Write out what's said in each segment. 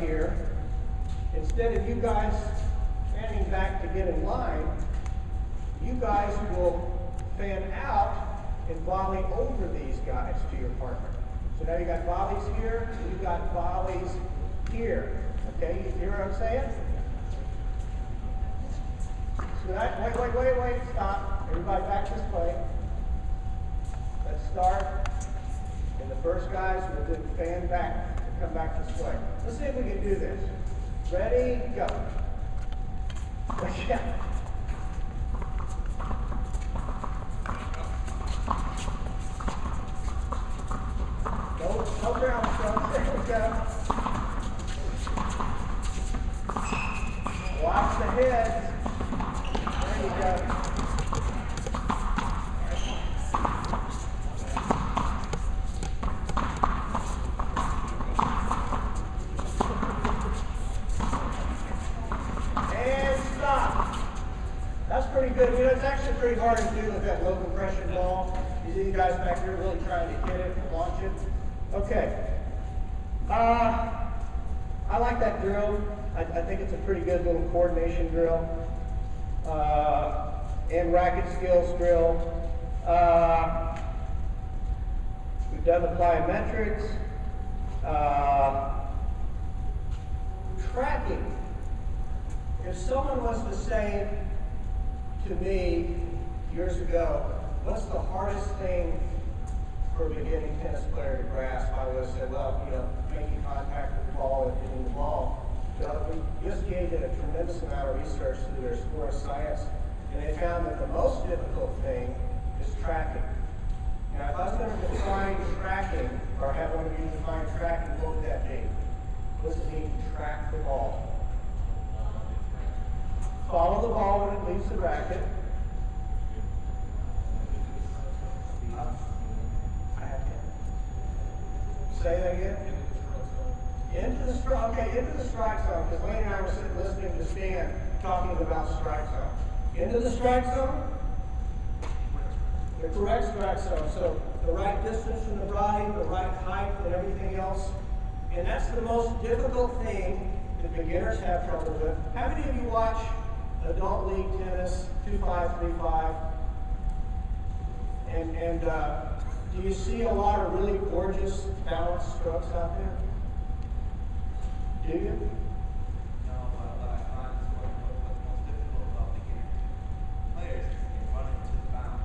here, instead of you guys fanning back to get in line, you guys will fan out and volley over these guys to your partner. So now you got volleys here, you got volleys here. Okay, you hear what I'm saying? So that, wait, stop. Everybody back this way. Let's start. And the first guys will do fan back and come back this way. Let's see if we can do this. Ready, go. Yeah. No ground strokes. There we go. Watch the heads. There you go. And stop. That's pretty good. You know, it's actually pretty hard to do with that low compression ball. You see you guys back here really trying to hit it and launch it. Okay. I like that drill. I think it's a pretty good little coordination drill. And racket skills drill. We've done the plyometrics. Tracking. If someone was to say to me years ago, what's the hardest thing for a beginning tennis player to grasp, I would have said, well, you know, making contact with the ball and hitting the ball. But we just gave it a tremendous amount of research through their sport science, and they found that the most difficult thing is tracking. Now, if I was going to define tracking, or have one of you define tracking, what would that be? What does it mean to track the ball? Follow the ball when it leaves the racket. Say that again? Into the strike zone, because Lane and I were sitting listening to Stan talking about strike zone. Into the strike zone, the correct strike zone. So the right distance from the body, the right height, and everything else. And that's the most difficult thing that beginners have trouble with. How many of you watch adult league tennis, 2-5, 3-5? And do you see a lot of really gorgeous balanced strokes out there? Do you? No, but I find what's most difficult about beginner players is they're running to the bounce.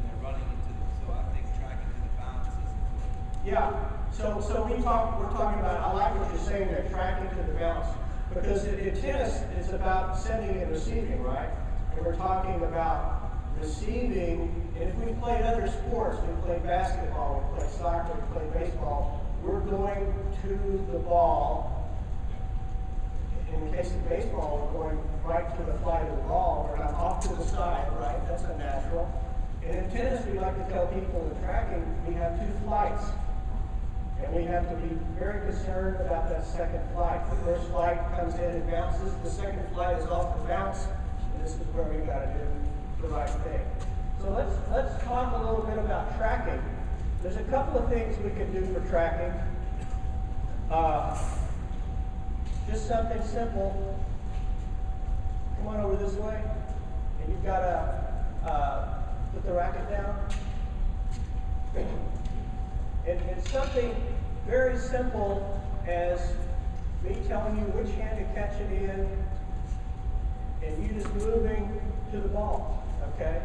They're running into the, so I think tracking to the bounce is important. Yeah. So we're talking about, I like what you're saying there, tracking to the bounce. Because in tennis, it's about sending and receiving, right? And we're talking about receiving. And if we played other sports, we played basketball, we played soccer, we played baseball, we're going to the ball. In the case of baseball, we're going right to the flight of the ball. We're not off to the side, right? That's unnatural. And in tennis, we like to tell people in tracking, we have two flights. And we have to be very concerned about that second flight. The first flight comes in and bounces. The second flight is off the bounce. And this is where we've got to do the right thing. So let's talk a little bit about tracking. There's a couple of things we can do for tracking. Just something simple. Come on over this way. And you've got to put the racket down. And it's something very simple as me telling you which hand to catch it in, and you just moving to the ball, okay?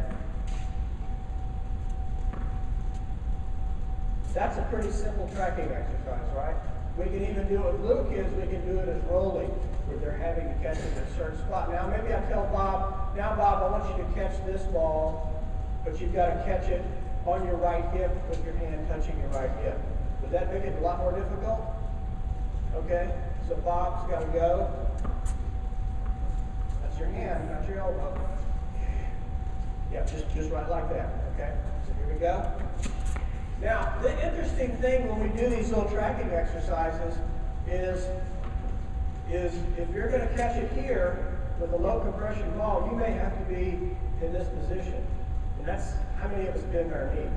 That's a pretty simple tracking exercise, right? We can even do it with little kids, we can do it as rolling, where they're having to catch it at a certain spot. Now maybe I tell Bob, now Bob, I want you to catch this ball, but you've got to catch it on your right hip with your hand touching your right hip. Would that make it a lot more difficult? Okay, so Bob's got to go. That's your hand, not your elbow. Yeah, just right like that, okay? So here we go. Now, the interesting thing when we do these little tracking exercises is if you're going to catch it here with a low compression ball, you may have to be in this position. And that's how many of us bend our knees?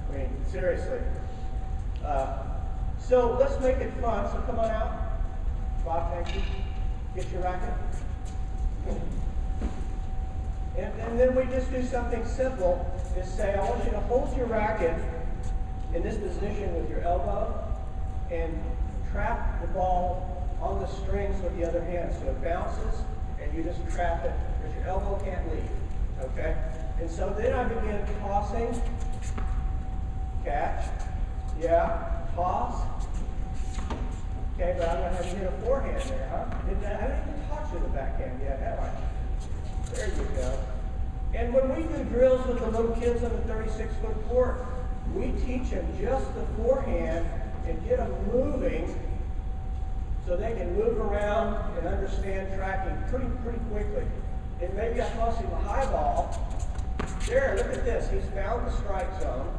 I mean, seriously. So let's make it fun. So come on out. Bob, thank you. Get your racket. And then we just do something simple, is say, I want you to hold your racket in this position with your elbow and trap the ball on the strings with the other hand. So it bounces and you just trap it because your elbow can't leave, okay? And so then I begin tossing, catch, yeah, toss. Okay, but I'm going to have you hit a forehand there, huh? I haven't even taught you the backhand yet, have I? There you go. And when we do drills with the little kids on the 36-foot court, we teach them just the forehand and get them moving so they can move around and understand tracking pretty quickly. And maybe I toss him a high ball. There, look at this. He's found the strike zone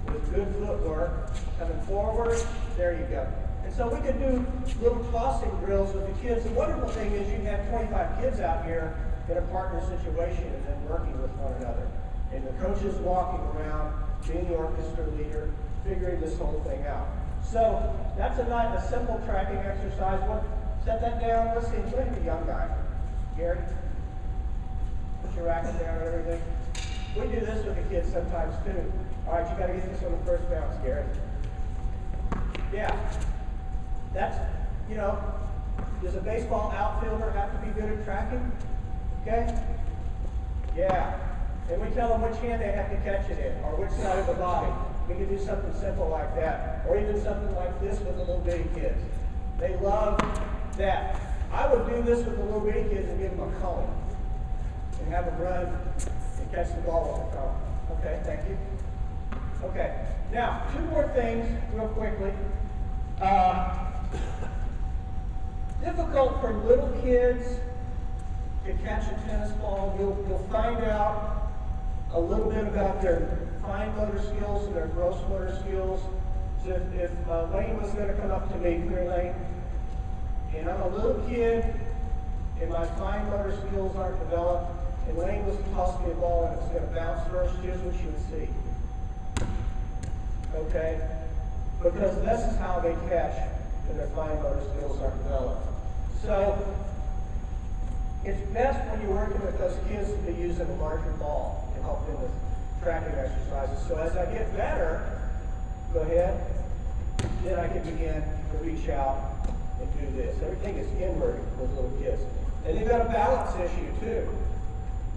with good footwork. Coming forward, there you go. And so we can do little tossing drills with the kids. The wonderful thing is you can have 25 kids out here in a partner situation and then working with one another. And the coach is walking around, being the orchestra leader, figuring this whole thing out. So that's a simple tracking exercise. Set that down. Let's see, look at the young guy. Gary, put your racket down and everything. We do this with the kids sometimes too. All right, you got to get this on the first bounce, Gary. Yeah. That's, you know, does a baseball outfielder have to be good at tracking? Okay? Yeah. And we tell them which hand they have to catch it in, or which side of the body. We can do something simple like that. Or even something like this with the little bitty kids. They love that. I would do this with the little bitty kids and give them a cone. And have them run and catch the ball with the cone. Okay, thank you. Okay. Now, two more things real quickly. Difficult for little kids to catch a tennis ball. You'll find out a little bit about their fine motor skills and their gross motor skills. So if Lane was going to come up to me, come here, Lane, and I'm a little kid and my fine motor skills aren't developed, and Lane was to toss me a ball and it's going to bounce first, here's what you would see. Okay? Because this is how they catch when their fine motor skills aren't developed. So it's best when you're working with those kids to be using a larger ball to help them with tracking exercises. So as I get better, go ahead, then I can begin to reach out and do this. Everything is inward with little kids. And they've got a balance issue too.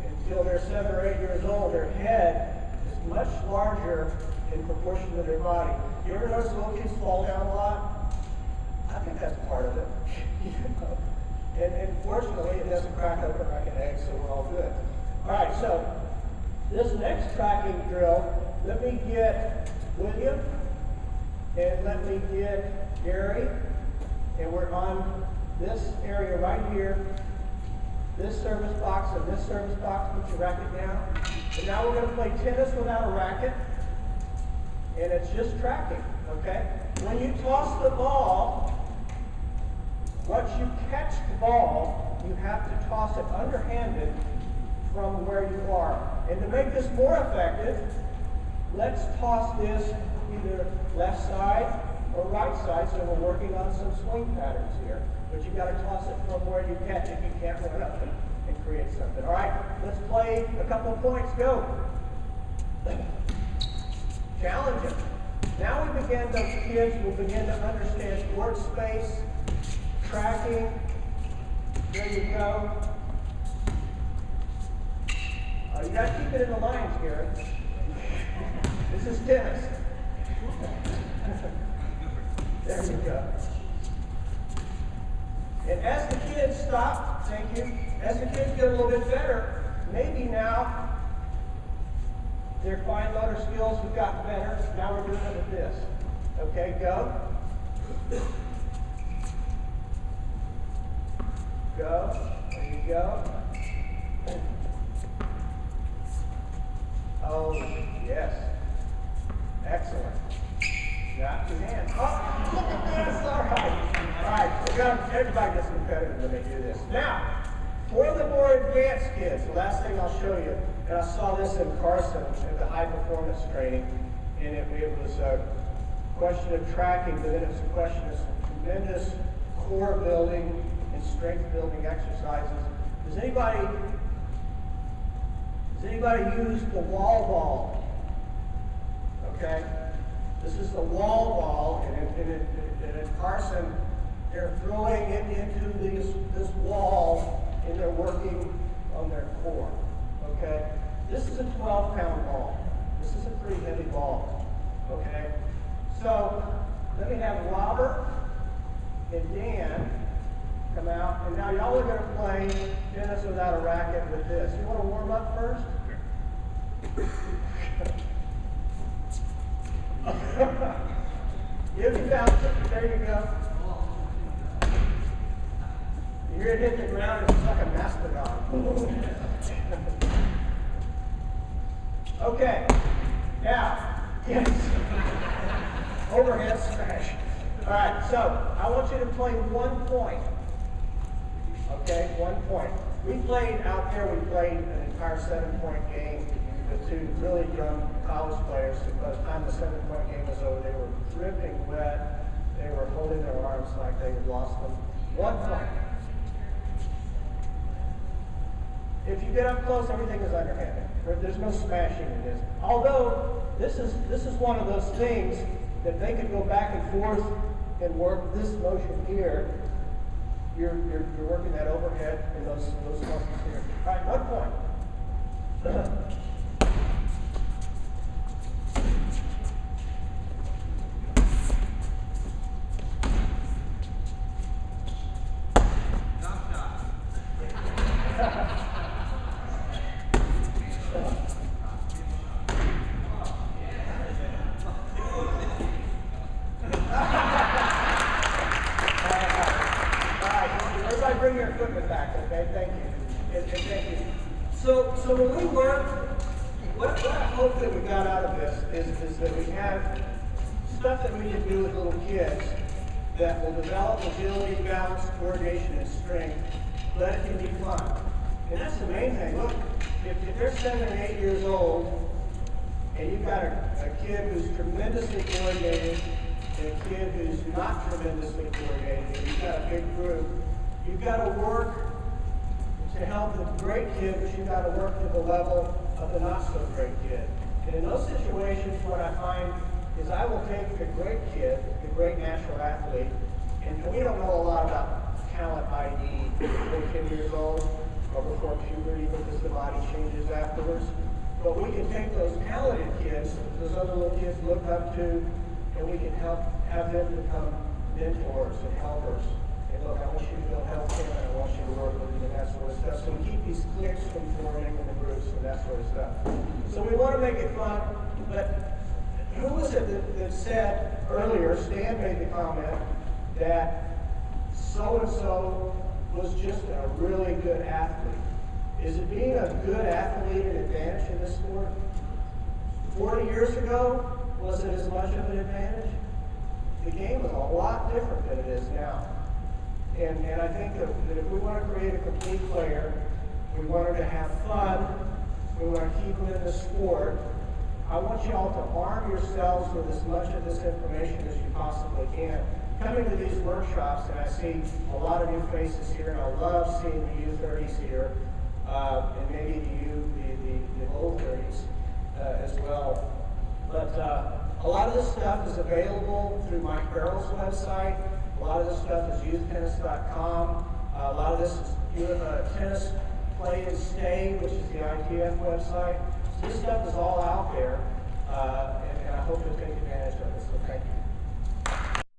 Until they're 7 or 8 years old, their head is much larger in proportion to their body. You ever notice little kids fall down a lot? I think that's part of it. You know? And fortunately, it doesn't crack open like an egg, so we're all good. All right, so this next tracking drill, let me get William, and let me get Gary, and we're on this area right here, this service box and this service box. Put your racket down. And now we're going to play tennis without a racket, and it's just tracking, okay? When you toss the ball, once you catch the ball, you have to toss it underhanded from where you are. And to make this more effective, let's toss this either left side or right side, so we're working on some swing patterns here. But you've got to toss it from where you catch it. You can't run up and create something. All right, let's play a couple of points. Go. Challenge them. Now we begin, those kids will begin to understand court space, tracking. There you go. You got to keep it in the lines, Gary. This is tennis. There you go. And as the kids stop, thank you, as the kids get a little bit better, maybe now their fine motor skills have gotten better. Now we're doing it with this. Okay, go. Go. There you go. Oh, yes. Excellent. Got two hands. Oh, look at this. All right. All right. Everybody gets competitive when they do this. Now, for the more advanced kids, the last thing I'll show you, and I saw this in Carson at the high performance training, and it was question of tracking, but then it's a question of some tremendous core building and strength building exercises. Does anybody use the wall ball? Okay? This is the wall ball, and in Carson, they're throwing it into this wall, and they're working on their core. Okay? This is a 12-pound ball. This is a pretty heavy ball. Okay? So, let me have Robert and Dan come out, and now y'all are going to play tennis without a racket with this. You want to warm up first? Give me that. There you go. You're going to hit the ground, it's like a mastodon. Okay. Now, yes. Overhead smash. All right, so I want you to play 1 point. Okay, 1 point. We played out there, we played an entire 7-point game with 2 really young college players. By the time the 7-point game was over, they were dripping wet. They were holding their arms like they had lost them. 1 point. If you get up close, everything is underhanded. There's no smashing in this. Although this is one of those things that they could go back and forth and work this motion here. You're working that overhead and those muscles here. All right, 1 point. Bring your equipment back, okay? Thank you. And thank you. So when we work, what I hope that we got out of this is that we have stuff that we can do with little kids that will develop agility, balance, coordination, and strength, but it can be fun. And that's the main thing. Look, if they're 7 and 8 years old, and you've got a kid who's tremendously coordinated, and a kid who's not tremendously coordinated, and you've got a big group, you've got to work to help the great kid, but you've got to work to the level of the not-so-great kid. And in those situations, what I find is I will take the great kid, the great natural athlete, and we don't know a lot about talent ID before 10 years old or before puberty because the body changes afterwards. But we can take those talented kids, those other little kids look up to, and we can have them become mentors and helpers. Look, I want you to go help him, and I want you to work with him and that sort of stuff. So we keep these cliques from forming in the groups and that sort of stuff. So we want to make it fun, but who was it that said earlier, Stan made the comment, that so-and-so was just a really good athlete. Is it being a good athlete an advantage in this sport? 40 years ago, was it as much of an advantage? The game was a lot different than it is now. And I think that if we want to create a complete player, we want her to have fun, we want to keep them in the sport, I want you all to arm yourselves with as much of this information as you possibly can. Coming to these workshops, and I see a lot of new faces here, and I love seeing the U30s here, and maybe the old 30s as well. But a lot of this stuff is available through Mike Barrell's website. A lot of this stuff is youthtennis.com. A lot of this is Tennis Play and Stay, which is the ITF website. So this stuff is all out there.